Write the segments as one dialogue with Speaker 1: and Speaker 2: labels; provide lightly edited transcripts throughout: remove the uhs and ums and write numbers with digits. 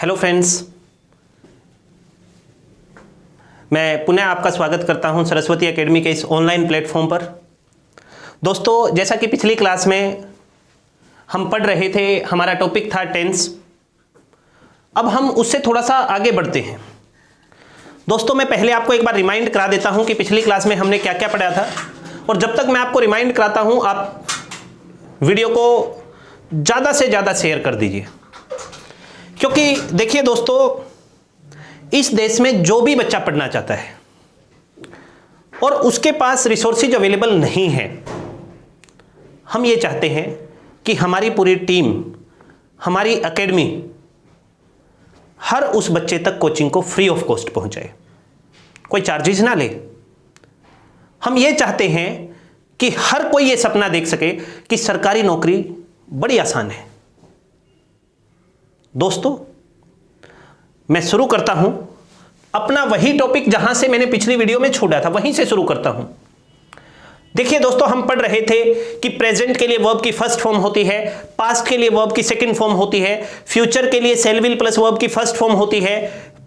Speaker 1: Hello friends, मैं पुनः आपका स्वागत करता हूं सरस्वती एकेडमी के इस ऑनलाइन प्लेटफॉर्म पर। दोस्तों, जैसा कि पिछली क्लास में हम पढ़ रहे थे, हमारा टॉपिक था टेंस। अब हम उससे थोड़ा सा आगे बढ़ते हैं। दोस्तों, मैं पहले आपको एक बार रिमाइंड करा देता हूं कि पिछली क्लास में हमने क्या क्या पढ़ा था, और जब तक मैं आपको रिमाइंड कराता हूं आप वीडियो को ज़्यादा से ज़्यादा शेयर कर दीजिए। क्योंकि देखिए दोस्तों, इस देश में जो भी बच्चा पढ़ना चाहता है और उसके पास रिसोर्सेज अवेलेबल नहीं है, हम ये चाहते हैं कि हमारी पूरी टीम, हमारी एकेडमी हर उस बच्चे तक कोचिंग को फ्री ऑफ कॉस्ट पहुंचाए, कोई चार्जेस ना ले। हम ये चाहते हैं कि हर कोई ये सपना देख सके कि सरकारी नौकरी बड़ी आसान है। दोस्तों, मैं शुरू करता हूं अपना वही टॉपिक जहां से मैंने पिछली वीडियो में छोड़ा था, वहीं से शुरू करता हूं। देखिए दोस्तों, हम पढ़ रहे थे कि प्रेजेंट के लिए वर्ब की फर्स्ट फॉर्म होती है, पास्ट के लिए वर्ब की सेकंड फॉर्म होती है, फ्यूचर के लिए शैल विल प्लस वर्ब की फर्स्ट फॉर्म होती है,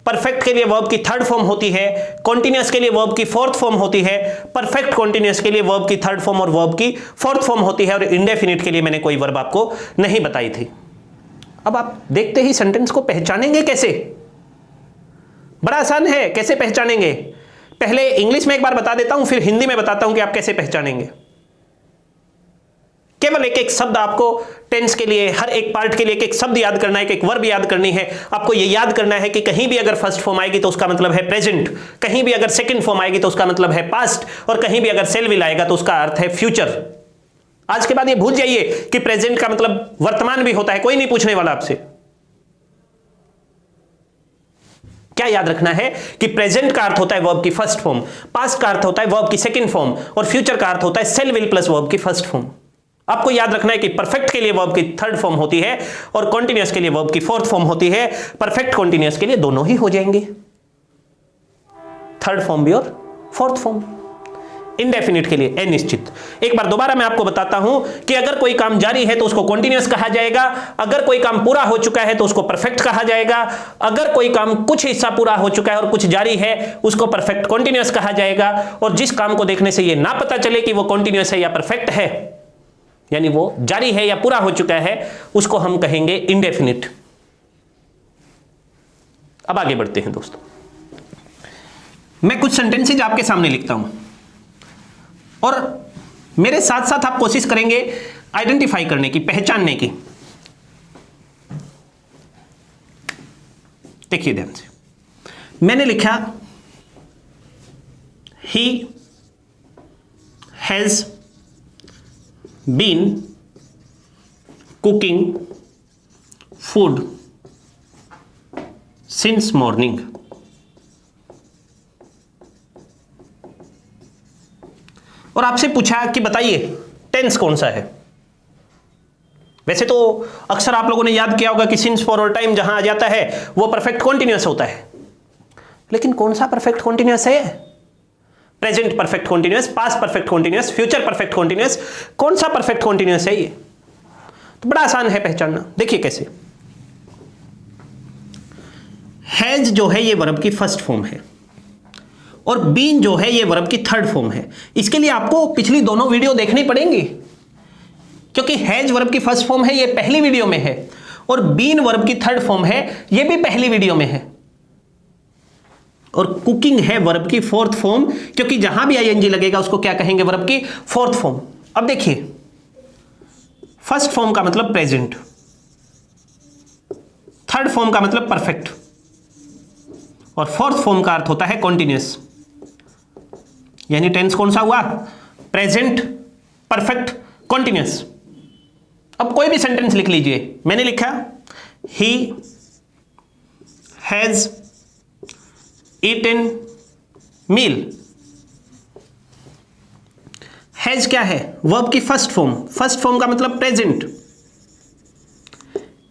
Speaker 1: परफेक्ट के लिए वर्ब की थर्ड फॉर्म होती है, कॉन्टिन्यूअस के लिए वर्ब की फोर्थ फॉर्म होती है, परफेक्ट कॉन्टिन्यूअस के लिए वर्ब की थर्ड फॉर्म और वर्ब की फोर्थ फॉर्म होती है, और इंडेफिनिट के लिए मैंने कोई वर्ब आपको नहीं बताई थी। अब आप देखते ही सेंटेंस को पहचानेंगे कैसे? बड़ा आसान है। कैसे पहचानेंगे? पहले इंग्लिश में एक बार बता देता हूं, फिर हिंदी में बताता हूं कि आप कैसे पहचानेंगे। केवल एक एक शब्द आपको टेंस के लिए, हर एक पार्ट के लिए एक एक शब्द याद करना है, एक एक वर्ब याद करनी है। आपको यह याद करना है कि कहीं भी अगर फर्स्ट फॉर्म आएगी तो उसका मतलब है प्रेजेंट, कहीं भी अगर सेकंड फॉर्म आएगी तो उसका मतलब है पास्ट, और कहीं भी अगर शैल विल आएगा तो उसका अर्थ है फ्यूचर। आज के बाद ये भूल जाइए कि प्रेजेंट का मतलब वर्तमान भी होता है, कोई नहीं पूछने वाला आपसे। क्या याद रखना है कि प्रेजेंट का अर्थ होता है वर्ब की फर्स्ट फॉर्म, पास्ट का अर्थ होता है वर्ब की सेकंड फॉर्म, और फ्यूचर का अर्थ होता है शैल विल प्लस वर्ब की फर्स्ट फॉर्म। आपको याद रखना है कि परफेक्ट के लिए वर्ब की थर्ड फॉर्म होती है और कॉन्टिन्यूअस के लिए वर्ब की फोर्थ फॉर्म होती है। परफेक्ट कॉन्टिन्यूअस के लिए दोनों ही हो जाएंगे, थर्ड फॉर्म भी और फोर्थ फॉर्म। इंडेफिनिट के लिए अनिश्चित। एक बार दोबारा मैं आपको बताता हूं कि अगर कोई काम जारी है तो उसको कॉन्टिन्यूअस कहा जाएगा, अगर कोई काम पूरा हो चुका है तो उसको परफेक्ट कहा जाएगा, अगर कोई काम कुछ हिस्सा पूरा हो चुका है और कुछ जारी है उसको परफेक्ट कॉन्टिन्यूअस कहा जाएगा, और जिस काम को देखने से यह ना पता चले कि वो कॉन्टिन्यूअस है या परफेक्ट है, यानी वो जारी है या पूरा हो चुका है, उसको हम कहेंगे इंडेफिनिट। अब आगे बढ़ते हैं दोस्तों। मैं कुछ सेंटेंसेज आपके सामने लिखता हूं और मेरे साथ साथ आप कोशिश करेंगे आइडेंटिफाई करने की, पहचानने की। देखिए ध्यान से, मैंने लिखा he has been cooking food since morning. और आपसे पूछा कि बताइए टेंस कौन सा है। वैसे तो अक्सर आप लोगों ने याद किया होगा कि सिंस फॉरवर्ड टाइम जहां आ जाता है वो परफेक्ट कॉन्टिन्यूअस होता है, लेकिन कौन सा परफेक्ट कॉन्टिन्यूअस है? Present perfect continuous, past perfect continuous, future perfect continuous, कौन सा परफेक्ट कॉन्टिन्यूअस है ये? तो बड़ा आसान है पहचानना। देखिए कैसे। हैज जो है ये वर्ब की फर्स्ट फॉर्म है, और बीन जो है ये वर्ब की थर्ड फॉर्म है। इसके लिए आपको पिछली दोनों वीडियो देखनी पड़ेंगी, क्योंकि हैज वर्ब की फर्स्ट फॉर्म है, ये पहली वीडियो में है, और बीन वर्ब की थर्ड फॉर्म है, ये भी पहली वीडियो में है, और कुकिंग है वर्ब की फोर्थ फॉर्म, क्योंकि जहां भी आईएनजी लगेगा उसको क्या कहेंगे? वर्ब की फोर्थ फॉर्म। अब देखिए, फर्स्ट फॉर्म का मतलब प्रेजेंट, थर्ड फॉर्म का मतलब परफेक्ट, और फोर्थ फॉर्म का अर्थ होता है कॉन्टिन्यूअस। यानी टेंस कौन सा हुआ? Present perfect continuous. अब कोई भी सेंटेंस लिख लीजिए। मैंने लिखा he has eaten meal. Has क्या है? वर्ब की फर्स्ट फॉर्म, फर्स्ट फॉर्म का मतलब प्रेजेंट।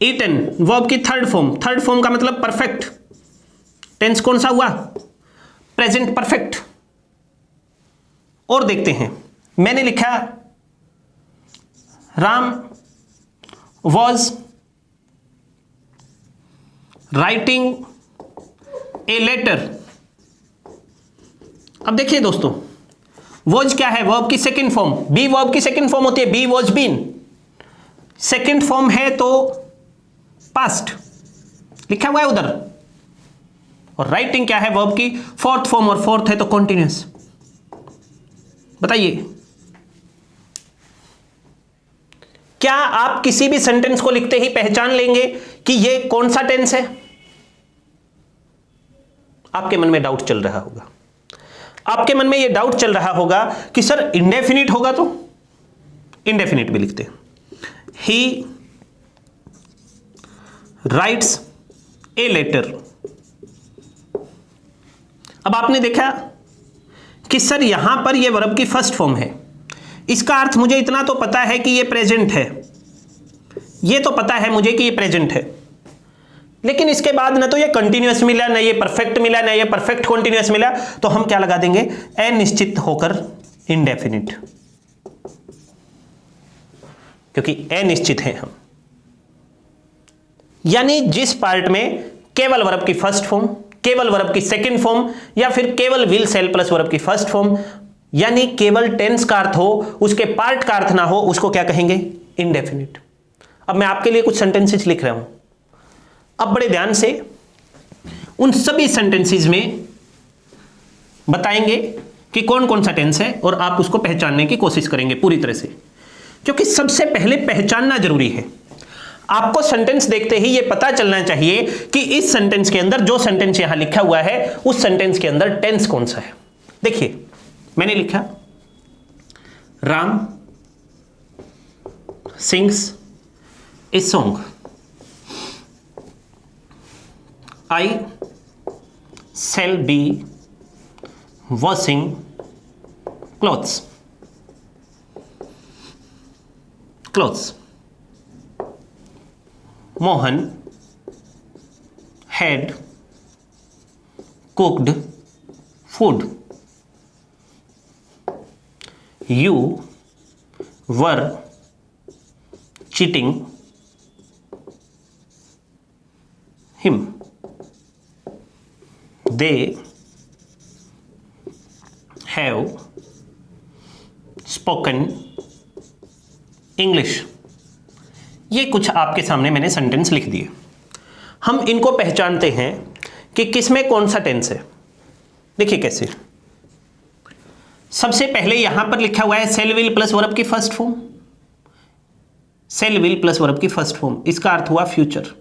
Speaker 1: ईटन वर्ब की थर्ड फॉर्म, थर्ड फॉर्म का मतलब परफेक्ट। टेंस कौन सा हुआ? Present perfect. और देखते हैं, मैंने लिखा Ram was writing a letter. अब देखिए दोस्तों, वॉज क्या है? वर्ब की सेकंड फॉर्म। बी वर्ब की सेकंड फॉर्म होती है, be was been. Second form है तो पास्ट लिखा हुआ है उधर। और राइटिंग क्या है? वर्ब की फोर्थ फॉर्म, और फोर्थ है तो कॉन्टिन्यूअस। बताइए, क्या आप किसी भी सेंटेंस को लिखते ही पहचान लेंगे कि यह कौन सा टेंस है? आपके मन में डाउट चल रहा होगा। आपके मन में यह डाउट चल रहा होगा कि सर इंडेफिनिट होगा तो इंडेफिनिट भी लिखते हैं। He writes a letter. अब आपने देखा कि सर यहां पर यह वर्ब की फर्स्ट फॉर्म है। इसका अर्थ मुझे इतना तो पता है कि यह प्रेजेंट है। यह तो पता है मुझे कि यह प्रेजेंट है, लेकिन इसके बाद ना तो ये कंटिन्यूअस मिला, ना ये परफेक्ट मिला, ना ये परफेक्ट कंटिन्यूअस मिला, तो हम क्या लगा देंगे? अनिश्चित होकर इंडेफिनिट, क्योंकि अनिश्चित है हम। यानी जिस पार्ट में केवल वर्ब की फर्स्ट फॉर्म, केवल वर्ब की सेकंड फॉर्म, या फिर केवल विल सेल प्लस वर्ब की फर्स्ट फॉर्म, यानी केवल टेंस का अर्थ हो, उसके पार्ट का अर्थ ना हो, उसको क्या कहेंगे? इंडेफिनिट। अब मैं आपके लिए कुछ सेंटेंसेस लिख रहा हूं। अब बड़े ध्यान से उन सभी सेंटेंसेस में बताएंगे कि कौन कौन सा टेंस है, और आप उसको पहचानने की कोशिश करेंगे पूरी तरह से, क्योंकि सबसे पहले पहचानना जरूरी है। आपको सेंटेंस देखते ही यह पता चलना चाहिए कि इस सेंटेंस के अंदर, जो सेंटेंस यहां लिखा हुआ है, उस सेंटेंस के अंदर टेंस कौन सा है। देखिए, मैंने लिखा Ram sings a song. I shall be washing clothes. Mohan had cooked food. You were cheating him. They have spoken English। ये कुछ आपके सामने मैंने सेंटेंस लिख दिए। हम इनको पहचानते हैं कि किसमें कौन सा टेंस है। देखिए कैसे। सबसे पहले यहां पर लिखा हुआ है सेल विल प्लस वर्ब की first form. Shall will plus verb की फर्स्ट फॉर्म, इसका अर्थ हुआ फ्यूचर।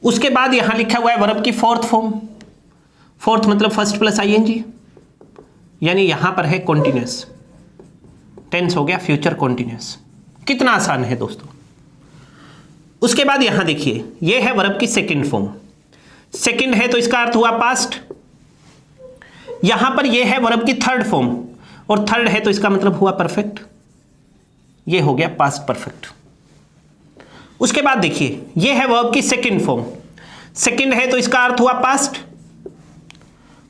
Speaker 1: उसके बाद यहां लिखा हुआ है वर्ब की फोर्थ फॉर्म। फोर्थ मतलब फर्स्ट प्लस आईएनजी, यानी यहां पर है कॉन्टिन्यूअस। टेंस हो गया फ्यूचर कॉन्टिन्यूअस। कितना आसान है दोस्तों। उसके बाद यहां देखिए, यह है वर्ब की सेकंड फॉर्म। सेकंड है तो इसका अर्थ हुआ पास्ट। यहां पर यह है वर्ब की थर्ड फॉर्म, और थर्ड है तो इसका मतलब हुआ परफेक्ट। यह हो गया पास्ट परफेक्ट। उसके बाद देखिए, यह है वर्ब की सेकंड फॉर्म। सेकंड है तो इसका अर्थ हुआ पास्ट,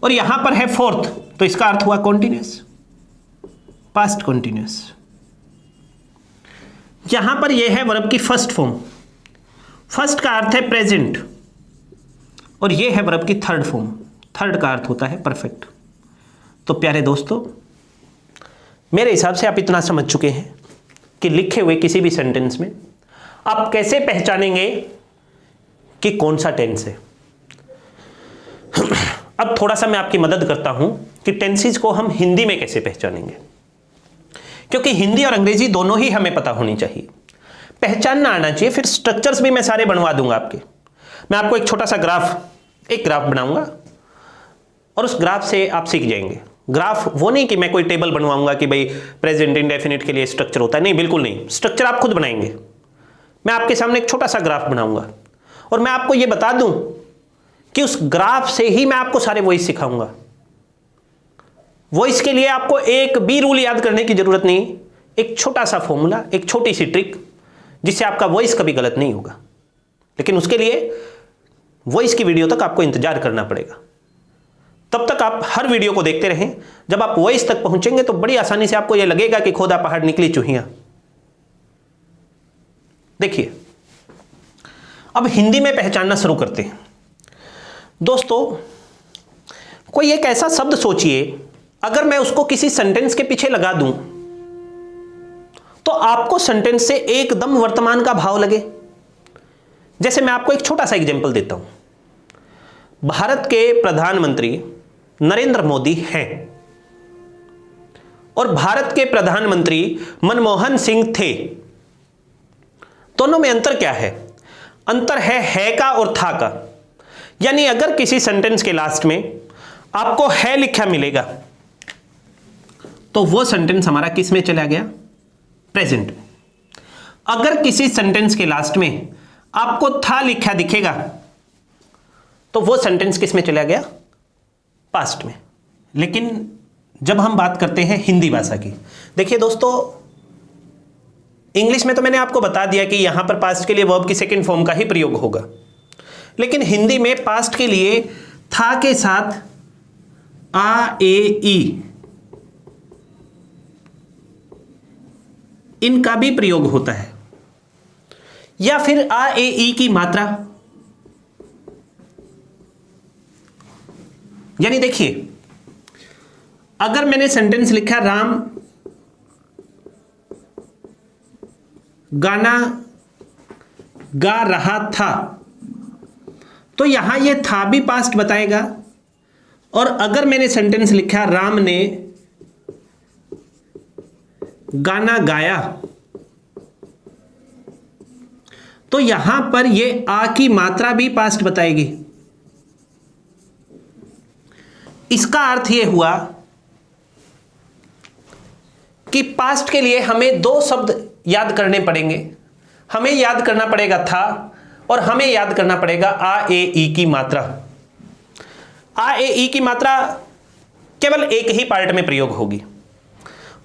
Speaker 1: और यहां पर है फोर्थ तो इसका अर्थ हुआ कॉन्टिन्यूअस, पास्ट कॉन्टिन्यूअस। यहां पर यह है वर्ब की फर्स्ट फॉर्म। फर्स्ट का अर्थ है प्रेजेंट, और यह है वर्ब की थर्ड फॉर्म। थर्ड का अर्थ होता है परफेक्ट। तो प्यारे दोस्तों, मेरे हिसाब से आप इतना समझ चुके हैं कि लिखे हुए किसी भी सेंटेंस में आप कैसे पहचानेंगे कि कौन सा टेंस है। अब थोड़ा सा मैं आपकी मदद करता हूं कि टेंसेस को हम हिंदी में कैसे पहचानेंगे, क्योंकि हिंदी और अंग्रेजी दोनों ही हमें पता होनी चाहिए, पहचानना आना चाहिए। फिर स्ट्रक्चर्स भी मैं सारे बनवा दूंगा आपके। मैं आपको एक छोटा सा एक ग्राफ बनाऊंगा, और उस ग्राफ से आप सीख जाएंगे। ग्राफ वो नहीं कि मैं कोई टेबल बनवाऊंगा कि भाई प्रेजेंट इंडेफिनिट के लिए स्ट्रक्चर होता है, नहीं, बिल्कुल नहीं। स्ट्रक्चर आप खुद बनाएंगे। मैं आपके सामने एक छोटा सा ग्राफ बनाऊंगा, और मैं आपको यह बता दूं कि उस ग्राफ से ही मैं आपको सारे वॉइस सिखाऊंगा। वॉइस के लिए आपको एक भी रूल याद करने की जरूरत नहीं, एक छोटा सा फॉर्मूला, एक छोटी सी ट्रिक, जिससे आपका वॉइस कभी गलत नहीं होगा। लेकिन उसके लिए वॉइस की वीडियो तक आपको इंतजार करना पड़ेगा। तब तक आप हर वीडियो को देखते रहें। जब आप वॉइस तक पहुंचेंगे तो बड़ी आसानी से आपको यह लगेगा कि खोदा पहाड़ निकली चूहियां। देखिए, अब हिंदी में पहचानना शुरू करते हैं। दोस्तों, कोई एक ऐसा शब्द सोचिए, अगर मैं उसको किसी सेंटेंस के पीछे लगा दूं तो आपको सेंटेंस से एकदम वर्तमान का भाव लगे। जैसे मैं आपको एक छोटा सा एग्जांपल देता हूं। भारत के प्रधानमंत्री नरेंद्र मोदी हैं और भारत के प्रधानमंत्री मनमोहन सिंह थे। दोनों में अंतर क्या है? अंतर है का और था का। यानी अगर किसी सेंटेंस के लास्ट में आपको है लिखा मिलेगा तो वो सेंटेंस हमारा किस में चला गया? प्रेजेंट में। अगर किसी सेंटेंस के लास्ट में आपको था लिखा दिखेगा तो वो सेंटेंस किस में चला गया? पास्ट में। लेकिन जब हम बात करते हैं हिंदी भाषा की, देखिए दोस्तों, इंग्लिश में तो मैंने आपको बता दिया कि यहां पर पास्ट के लिए वर्ब की सेकंड फॉर्म का ही प्रयोग होगा, लेकिन हिंदी में पास्ट के लिए था के साथ आ ए ई इनका भी प्रयोग होता है, या फिर आ ए ई की मात्रा। यानी देखिए, अगर मैंने सेंटेंस लिखा राम गाना गा रहा था, तो यहां यह था भी पास्ट बताएगा। और अगर मैंने सेंटेंस लिखा राम ने गाना गाया, तो यहां पर यह आ की मात्रा भी पास्ट बताएगी। इसका अर्थ यह हुआ कि पास्ट के लिए हमें दो शब्द याद करने पड़ेंगे। हमें याद करना पड़ेगा था और हमें याद करना पड़ेगा आ ए ई की मात्रा। आ ए ई की मात्रा केवल एक ही पार्ट में प्रयोग होगी।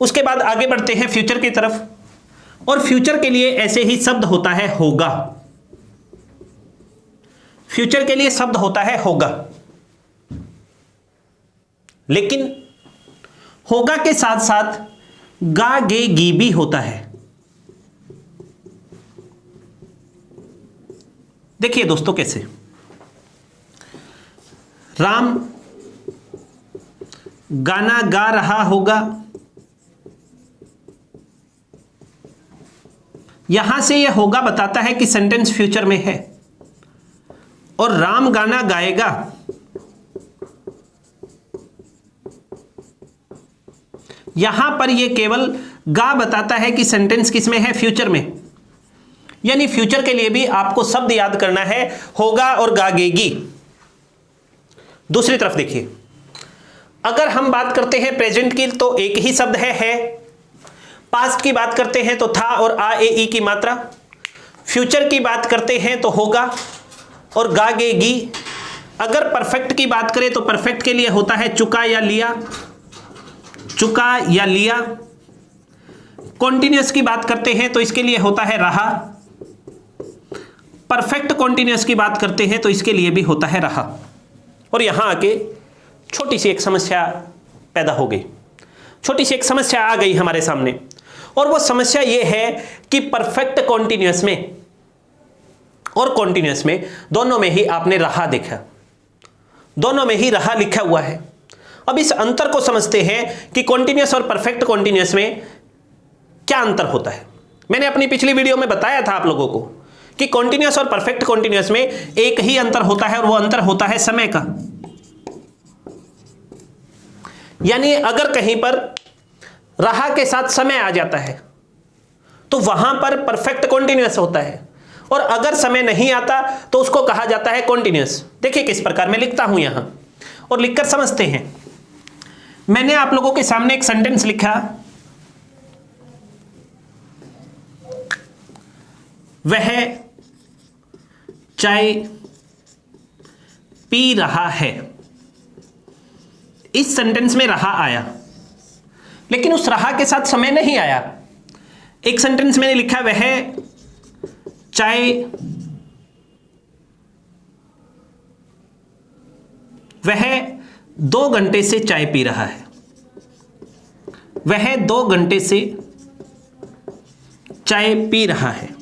Speaker 1: उसके बाद आगे बढ़ते हैं फ्यूचर की तरफ, और फ्यूचर के लिए ऐसे ही शब्द होता है होगा। फ्यूचर के लिए शब्द होता है होगा, लेकिन होगा के साथ साथ गा गे गी भी होता है। देखिए दोस्तों कैसे, राम गाना गा रहा होगा, यहां से यह होगा बताता है कि सेंटेंस फ्यूचर में है, और राम गाना गाएगा यहां पर यह केवल गा बताता है कि सेंटेंस किस में है? फ्यूचर में। यानी फ्यूचर के लिए भी आपको शब्द याद करना है होगा और गागेगी। दूसरी तरफ देखिए, अगर हम बात करते हैं प्रेजेंट की तो एक ही शब्द है। पास्ट की बात करते हैं तो था और आ ए ई की मात्रा। फ्यूचर की बात करते हैं तो होगा और गागेगी। अगर परफेक्ट की बात करें तो परफेक्ट के लिए होता है चुका या लिया, चुका या लिया। कॉन्टिन्यूअस की बात करते हैं तो इसके लिए होता है रहा। परफेक्ट कॉन्टिन्यूअस की बात करते हैं तो इसके लिए भी होता है रहा। और यहां आके छोटी सी एक समस्या पैदा हो गई, छोटी सी एक समस्या आ गई हमारे सामने, और वो समस्या ये है कि परफेक्ट कॉन्टिन्यूअस में और कॉन्टिन्यूअस में दोनों में ही आपने रहा देखा, दोनों में ही रहा लिखा हुआ है। अब इस अंतर को समझते हैं कि कॉन्टिन्यूअस और परफेक्ट कॉन्टिन्यूअस में क्या अंतर होता है। मैंने अपनी पिछली वीडियो में बताया था आप लोगों को कि कॉन्टिन्यूअस और परफेक्ट कॉन्टिन्यूअस में एक ही अंतर होता है, और वो अंतर होता है समय का। यानी अगर कहीं पर रहा के साथ समय आ जाता है तो वहां पर परफेक्ट कॉन्टिन्यूअस होता है, और अगर समय नहीं आता तो उसको कहा जाता है कॉन्टिन्यूअस। देखिए किस प्रकार मैं लिखता हूं यहां, और लिखकर समझते हैं। मैंने आप लोगों के सामने एक सेंटेंस लिखा, वह चाय पी रहा है। इस सेंटेंस में रहा आया, लेकिन उस रहा के साथ समय नहीं आया। एक सेंटेंस मैंने लिखा, वह चाय वह 2 घंटे से चाय पी रहा है। वह 2 घंटे से चाय पी रहा है।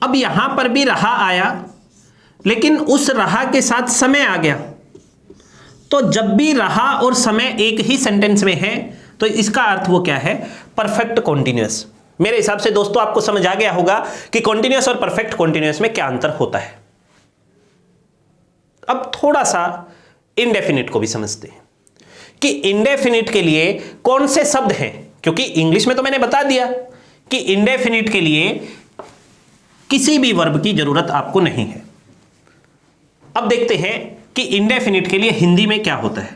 Speaker 1: अब यहां पर भी रहा आया, लेकिन उस रहा के साथ समय आ गया। तो जब भी रहा और समय एक ही सेंटेंस में है तो इसका अर्थ वो क्या है, परफेक्ट कॉन्टिन्यूअस। मेरे हिसाब से दोस्तों आपको समझ आ गया होगा कि कॉन्टिन्यूअस और परफेक्ट कॉन्टिन्यूअस में क्या अंतर होता है। अब थोड़ा सा इंडेफिनिट को भी समझते हैं कि इंडेफिनिट के लिए कौन से शब्द हैं, क्योंकि इंग्लिश में तो मैंने बता दिया कि इंडेफिनिट के लिए किसी भी वर्ब की जरूरत आपको नहीं है। अब देखते हैं कि इंडेफिनिट के लिए हिंदी में क्या होता है।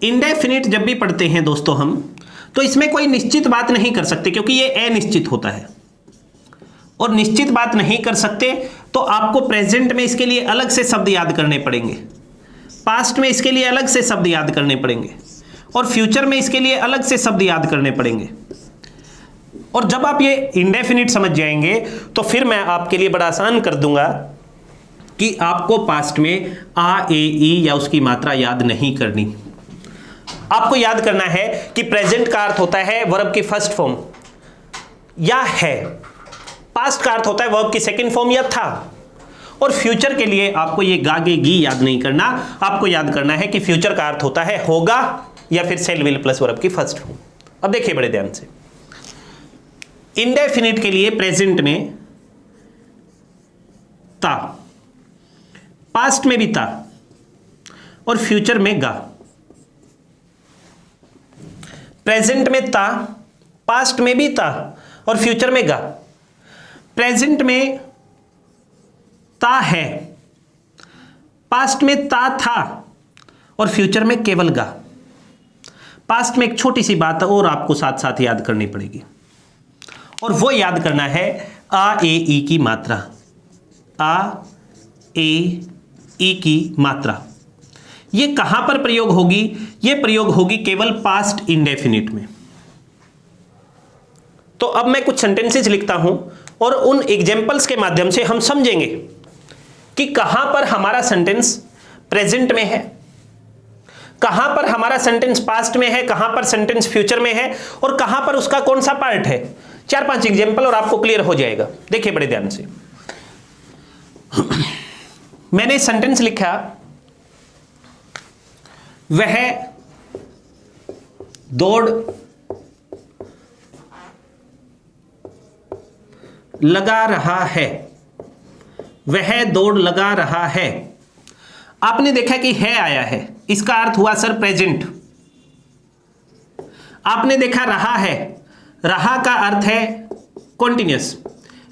Speaker 1: इंडेफिनिट जब भी पढ़ते हैं दोस्तों हम, तो इसमें कोई निश्चित बात नहीं कर सकते, क्योंकि यह अनिश्चित होता है और निश्चित बात नहीं कर सकते तो आपको प्रेजेंट में इसके लिए अलग से शब्द याद करने पड़ेंगे, पास्ट में इसके लिए अलग से शब्द याद करने पड़ेंगे और फ्यूचर में इसके लिए अलग से शब्द याद करने पड़ेंगे। और जब आप ये इंडेफिनिट समझ जाएंगे तो फिर मैं आपके लिए बड़ा आसान कर दूंगा कि आपको पास्ट में आ, ए, ई या उसकी मात्रा याद नहीं करनी। आपको याद करना है कि प्रेजेंट का अर्थ होता है वर्ब की फर्स्ट फॉर्म या है, पास्ट का अर्थ होता है वर्ब की सेकंड फॉर्म या था, और फ्यूचर के लिए आपको ये गा, गे, गी याद नहीं करना। आपको याद करना है कि फ्यूचर का अर्थ होता है होगा या फिर सेल विल प्लस वर्ब की फर्स्ट फॉर्म। अब देखिए बड़े ध्यान से, इंडेफिनिट के लिए प्रेजेंट में ता, पास्ट में भी ता और फ्यूचर में गा। प्रेजेंट में ता, पास्ट में भी ता और फ्यूचर में गा। प्रेजेंट में ता है, पास्ट में ता था और फ्यूचर में केवल गा। पास्ट में एक छोटी सी बात और आपको साथ साथ याद करनी पड़ेगी, और वो याद करना है आ, ए, ई की मात्रा। आ, ए, ई की मात्रा ये कहां पर प्रयोग होगी? ये प्रयोग होगी केवल पास्ट इंडेफिनिट में। तो अब मैं कुछ सेंटेंसेस लिखता हूं और उन एग्जाम्पल्स के माध्यम से हम समझेंगे कि कहां पर हमारा सेंटेंस प्रेजेंट में है, कहां पर हमारा सेंटेंस पास्ट में है, कहां पर सेंटेंस फ्यूचर में है और कहां पर उसका कौन सा पार्ट है। 4-5 एग्जाम्पल और आपको क्लियर हो जाएगा। देखिए बड़े ध्यान से, मैंने सेंटेंस लिखा वह दौड़ लगा रहा है, वह दौड़ लगा रहा है। आपने देखा कि है आया है, इसका अर्थ हुआ सर प्रेजेंट। आपने देखा रहा है, रहा का अर्थ है कॉन्टिन्यूअस,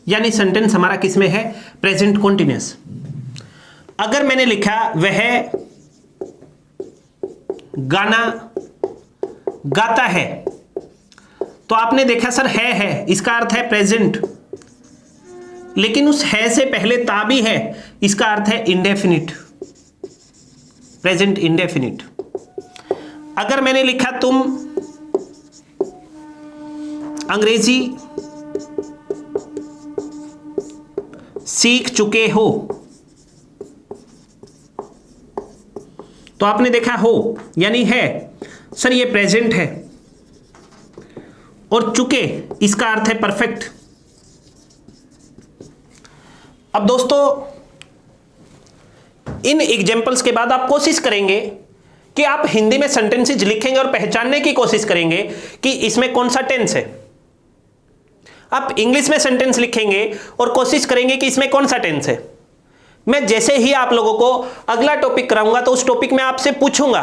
Speaker 1: यानी सेंटेंस हमारा किस में है? Present continuous. अगर मैंने लिखा वह गाना गाता है, तो आपने देखा सर है, इसका अर्थ है प्रेजेंट, लेकिन उस है से पहले ता भी है, इसका अर्थ है इंडेफिनिट, प्रेजेंट इंडेफिनिट। अगर मैंने लिखा तुम अंग्रेजी सीख चुके हो, तो आपने देखा हो यानी है, सर ये प्रेजेंट है, और चुके इसका अर्थ है परफेक्ट। अब दोस्तों इन एग्जाम्पल्स के बाद आप कोशिश करेंगे कि आप हिंदी में सेंटेंसेस लिखेंगे और पहचानने की कोशिश करेंगे कि इसमें कौन सा टेंस है। आप इंग्लिश में सेंटेंस लिखेंगे और कोशिश करेंगे कि इसमें कौन सा टेंस है। मैं जैसे ही आप लोगों को अगला टॉपिक कराऊंगा तो उस टॉपिक में आपसे पूछूंगा,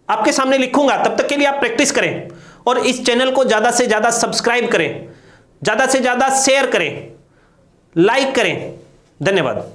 Speaker 1: आपके सामने लिखूंगा। तब तक के लिए आप प्रैक्टिस करें और इस चैनल को ज्यादा से ज्यादा सब्सक्राइब करें, ज्यादा से ज्यादा शेयर करें, लाइक करें। धन्यवाद।